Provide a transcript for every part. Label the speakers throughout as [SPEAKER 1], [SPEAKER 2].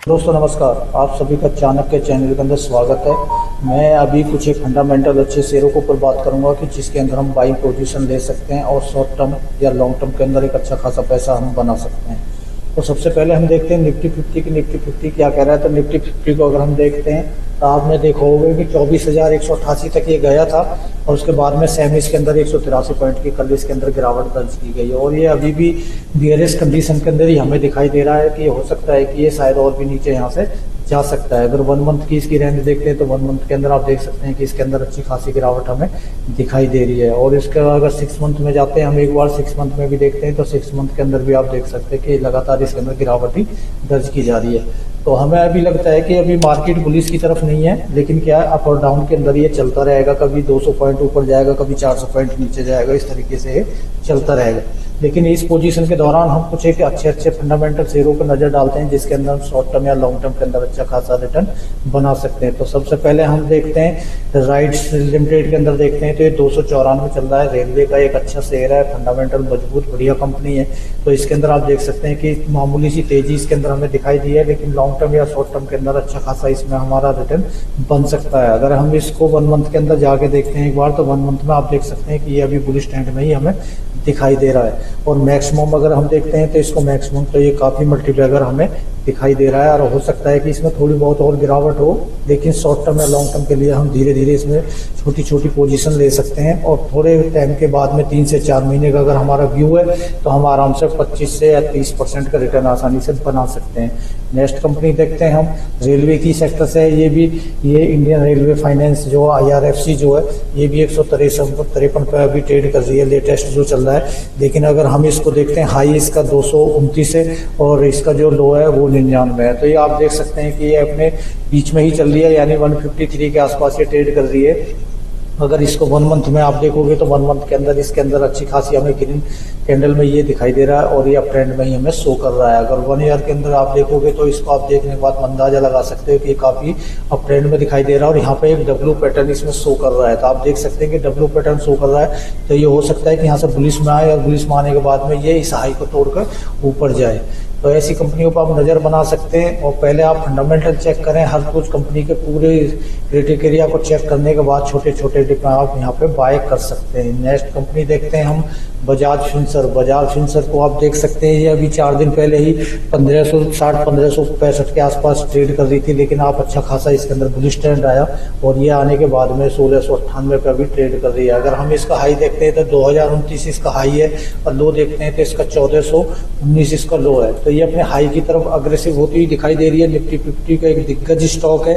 [SPEAKER 1] दोस्तों नमस्कार, आप सभी का चाणक्य चैनल के अंदर स्वागत है। मैं अभी कुछ एक फंडामेंटल अच्छे शेयरों के ऊपर बात करूंगा कि जिसके अंदर हम बाइंग पोजीशन ले सकते हैं और शॉर्ट टर्म या लॉन्ग टर्म के अंदर एक अच्छा खासा पैसा हम बना सकते हैं। तो सबसे पहले हम देखते हैं निफ्टी 50 की। निफ्टी 50 क्या कह रहा है, तो निफ्टी 50 को अगर हम देखते हैं तो आपने देखा होगा कि 24,188 तक ये गया था और उसके बाद में सेम इसके अंदर 183 पॉइंट की कल इसके अंदर गिरावट दर्ज की गई और ये अभी भी बियरिश कंडीशन के अंदर ही हमें दिखाई दे रहा है कि हो सकता है कि ये शायद और भी नीचे यहाँ से जा सकता है। अगर 1 मंथ की इसकी रेंज देखते हैं तो 1 मंथ के अंदर आप देख सकते हैं कि इसके अंदर अच्छी खासी गिरावट हमें दिखाई दे रही है। और इसका अगर 6 मंथ में जाते हैं, हम एक बार 6 मंथ में भी देखते हैं तो 6 मंथ के अंदर भी आप देख सकते हैं कि लगातार इसके अंदर गिरावट ही दर्ज की जा रही है। तो हमें अभी लगता है कि अभी मार्केट बुलिश की तरफ नहीं है, लेकिन क्या अप और डाउन के अंदर ये चलता रहेगा। कभी 200 पॉइंट ऊपर जाएगा, कभी 400 पॉइंट नीचे जाएगा, इस तरीके से चलता रहेगा। लेकिन इस पोजीशन के दौरान हम कुछ एक अच्छे फंडामेंटल शेयरों पर नजर डालते हैं जिसके अंदर हम शॉर्ट टर्म या लॉन्ग टर्म के अंदर अच्छा खासा रिटर्न बना सकते हैं। तो सबसे पहले हम देखते हैं राइट्स लिमिटेड के अंदर देखते हैं तो ये 294 चल रहा है। रेलवे का एक अच्छा शेयर है, फंडामेंटल मजबूत बढ़िया कंपनी है। तो इसके अंदर आप देख सकते हैं कि मामूली सी तेजी इसके अंदर हमें दिखाई दी है, लेकिन लॉन्ग टर्म या शॉर्ट टर्म के अंदर अच्छा खासा इसमें हमारा रिटर्न बन सकता है। अगर हम इसको 1 मंथ के अंदर जाके देखते हैं एक बार, तो 1 मंथ में आप देख सकते हैं कि ये अभी बुलिश ट्रेंड में ही हमें दिखाई दे रहा है। और मैक्सिमम अगर हम देखते हैं तो इसको मैक्सिमम तो ये काफ़ी मल्टीप्लायर हमें दिखाई दे रहा है और हो सकता है कि इसमें थोड़ी बहुत और गिरावट हो, लेकिन शॉर्ट टर्म या लॉन्ग टर्म के लिए हम धीरे धीरे इसमें छोटी छोटी पोजीशन ले सकते हैं और थोड़े टाइम के बाद में 3 से 4 महीने का अगर हमारा व्यू है तो हम आराम से 25 से या 30% का रिटर्न आसानी से बना सकते हैं। नेक्स्ट कंपनी देखते हैं हम, रेलवे की सेक्टर से ये इंडियन रेलवे फाइनेंस जो IRFC जो है ये भी 153 पे अभी ट्रेड कर रही है, लेटेस्ट जो चल रहा है। लेकिन अगर हम इसको देखते हैं, हाई इसका 229 है और इसका जो लो है वो 99 है। तो ये आप देख सकते हैं कि ये अपने बीच में ही चल रही है, यानी 153 के आसपास ये ट्रेड कर रही है। अगर इसको 1 मंथ में आप देखोगे तो 1 मंथ के अंदर इसके अंदर अच्छी खासी हमें ग्रीन कैंडल में ये दिखाई दे रहा है और ये अप ट्रेंड में ही हमें शो कर रहा है। अगर 1 ईयर के अंदर आप देखोगे तो इसको आप देखने के बाद अंदाजा लगा सकते हो कि ये काफी अप ट्रेंड में दिखाई दे रहा है और यहाँ पे एक डब्ल्यू पैटर्न इसमें शो कर रहा है। तो आप देख सकते हैं कि डब्ल्यू पैटर्न शो कर रहा है, तो ये हो सकता है कि यहाँ से बुलिश में आए और बुलिश में आने के बाद में ये इस हाई को तोड़कर ऊपर जाए। तो ऐसी कंपनियों पर आप नज़र बना सकते हैं और पहले आप फंडामेंटल चेक करें, हर कुछ कंपनी के पूरे क्राइटेरिया को चेक करने के बाद छोटे छोटे डिप आप यहाँ पे बाय कर सकते हैं। नेक्स्ट कंपनी देखते हैं हम, बजाज फिंसर को आप देख सकते हैं ये अभी 4 दिन पहले ही 1560-1565 के आसपास ट्रेड कर रही थी, लेकिन आप अच्छा खासा इसके अंदर बुलिश ट्रेंड आया और ये आने के बाद में 1698 पे अभी ट्रेड कर रही है। अगर हम इसका हाई देखते हैं तो 2029 इसका हाई है और लो देखते हैं तो इसका 1419 इसका लो है। तो ये अपने हाई की तरफ अग्रेसिव होती हुई दिखाई दे रही है। निफ्टी 50 का एक दिग्गज स्टॉक है।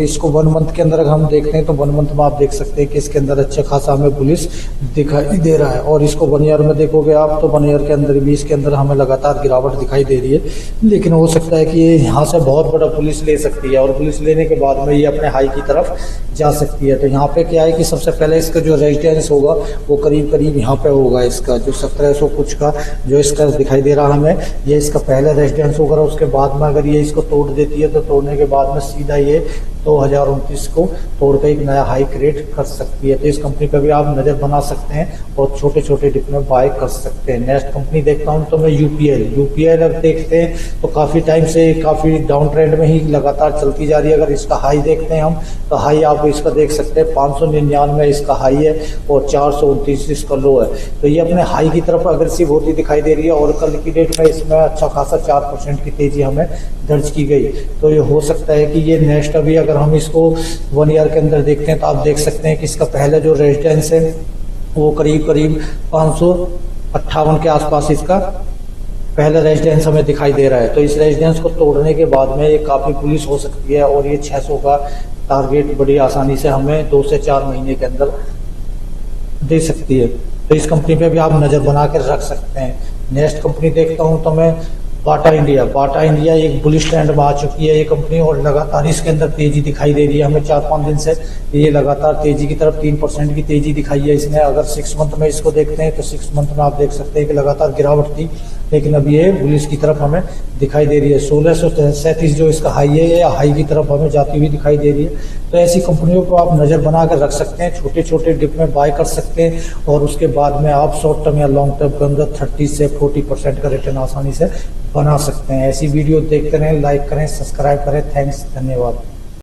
[SPEAKER 1] इसको 1 मंथ के अंदर अगर हम देखते हैं तो 1 मंथ में आप देख सकते हैं कि इसके अंदर अच्छा खासा हमें बुलिश दिखाई दे रहा है। और इसको 1 ईयर में देखोगे आप तो 1 ईयर के अंदर भी इसके अंदर हमें लगातार गिरावट दिखाई दे रही है, लेकिन हो सकता है कि ये यहाँ से बहुत बड़ा बुलिश ले सकती है और बुलिश लेने के बाद में ये अपने हाई की तरफ जा सकती है। तो यहाँ पे क्या है कि सबसे पहले इसका जो रेजिस्टेंस होगा वो करीब करीब यहाँ पे होगा, इसका जो 1700 कुछ का जो इसका दिखाई दे रहा हमें, ये इसका पहला रेजिस्टेंस होगा। उसके बाद में अगर ये इसको तोड़ देती है तो तोड़ने के बाद में सीधा ये 2029 को तोड़कर एक नया हाई क्रिएट कर सकती है। तो इस कंपनी पर भी आप नज़र बना सकते हैं और छोटे छोटे डिप में बाय कर सकते हैं। नेक्स्ट कंपनी देखता हूं तो मैं यूपीएल अगर देखते हैं तो काफ़ी टाइम से काफ़ी डाउन ट्रेंड में ही लगातार चलती जा रही है। अगर इसका हाई देखते हैं हम तो हाई आप इसका देख सकते हैं 599 इसका हाई है और 429 इसका लो है। तो ये अपने हाई की तरफ अग्रेसिव होती दिखाई दे रही है और कल की डेट में इसमें अच्छा खासा 4% की तेजी हमें दर्ज की गई। तो ये हो सकता है कि ये नेक्स्ट अभी अगर हम इसको 1 ईयर के अंदर देखते हैं तो आप देख सकते हैं कि इसका पहला जो रेजिस्टेंस है वो करीब 558 के आसपास इसका पहला रेजिस्टेंस हमें दिखाई दे रहा है। तो इस रेजिस्टेंस को तोड़ने के बाद में ये काफ़ी बुलिश हो सकती है और ये 600 का टारगेट बड़ी आसानी से हमें 2 से 4 महीने के अंदर दे सकती है। तो इस कंपनी पे भी आप नज़र बना कर रख सकते हैं। नेक्स्ट कंपनी देखता हूँ तो मैं बाटा इंडिया एक बुलिश ट्रेंड में आ चुकी है ये कंपनी और लगातार इसके अंदर तेजी दिखाई दे रही है हमें 4-5 दिन से। ये लगातार तेजी की तरफ 3% की तेजी दिखाई है इसने। अगर 6 मंथ में इसको देखते हैं तो 6 मंथ में आप देख सकते हैं कि लगातार गिरावट थी, लेकिन अब ये बुलिश की तरफ हमें दिखाई दे रही है। 1637 जो इसका हाई है या हाई की तरफ हमें जाती हुई दिखाई दे रही है। तो ऐसी कंपनियों को आप नज़र बना कर रख सकते हैं, छोटे छोटे डिप में बाय कर सकते हैं और उसके बाद में आप शॉर्ट टर्म या लॉन्ग टर्म के अंदर 30 से 40% का रिटर्न आसानी से बना सकते हैं। ऐसी वीडियो देखते रहें, लाइक करें, सब्सक्राइब करें। थैंक्स, धन्यवाद।